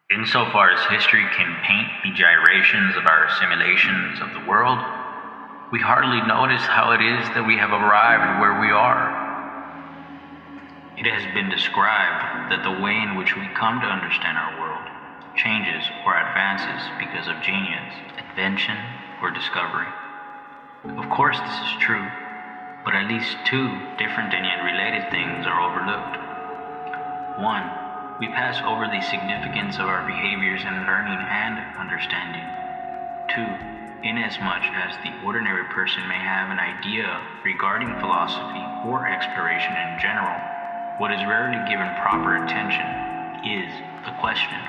Insofar as history can paint the gyrations of our assimilations of the world, we hardly notice how it is that we have arrived where we are. It has been described that the way in which we come to understand our world changes or advances because of genius, invention, or discovery. Of course, this is true, but at least two different and yet related things are overlooked. One, we pass over the significance of our behaviors in learning and understanding. Two, inasmuch as the ordinary person may have an idea regarding philosophy or exploration in general, what is rarely given proper attention is the question.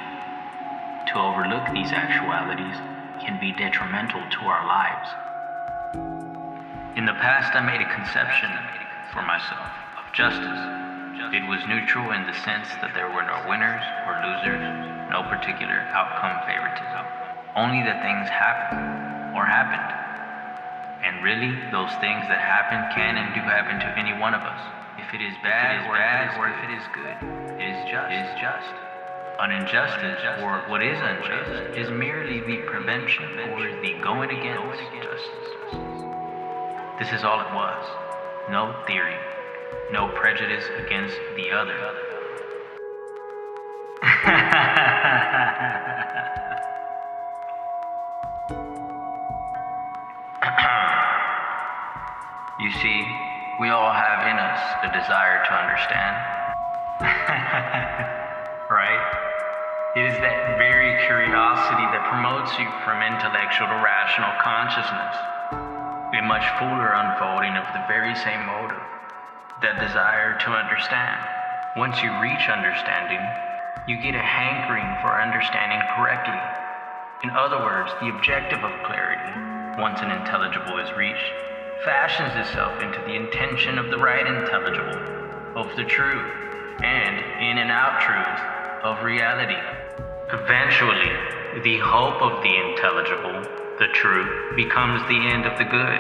To overlook these actualities can be detrimental to our lives. In the past, I made a conception for myself of justice. It was neutral in the sense that there were no winners or losers, no particular outcome favoritism, only that things happened or happened. And really, those things that happen can and do happen to any one of us. If it is bad or if it is good, it is just. An injustice, or what is unjust, is merely the prevention or the going against justice. This is all it was. No theory. No prejudice against the other. You see, we all have in us a desire to understand. Right? It is that very curiosity that promotes you from intellectual to rational consciousness. A much fuller unfolding of the very same motive. That desire to understand. Once you reach understanding, you get a hankering for understanding correctly. In other words, the objective of clarity, once an intelligible is reached, fashions itself into the intention of the right intelligible, of the true, and in and out truth of reality. Eventually, the hope of the intelligible, the true, becomes the end of the good.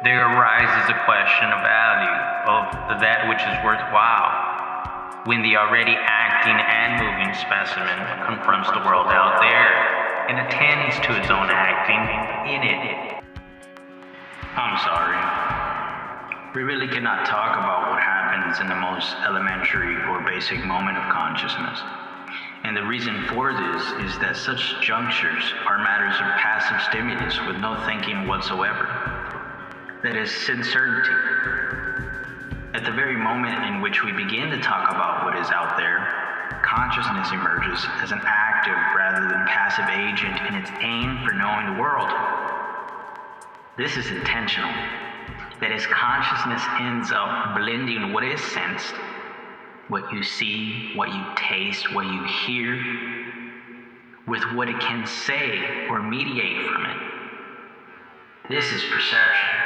There arises a question of value, of that which is worthwhile, when the already acting and moving specimen confronts the world out there and attends to its own acting in it. I'm sorry. We really cannot talk about what happens in the most elementary or basic moment of consciousness. And the reason for this is that such junctures are matters of passive stimulus with no thinking whatsoever. That is sincerity. At the very moment in which we begin to talk about what is out there, consciousness emerges as an active rather than passive agent in its aim for knowing the world. This is intentional. That is, consciousness ends up blending what is sensed, what you see, what you taste, what you hear, with what it can say or mediate from it. This is perception.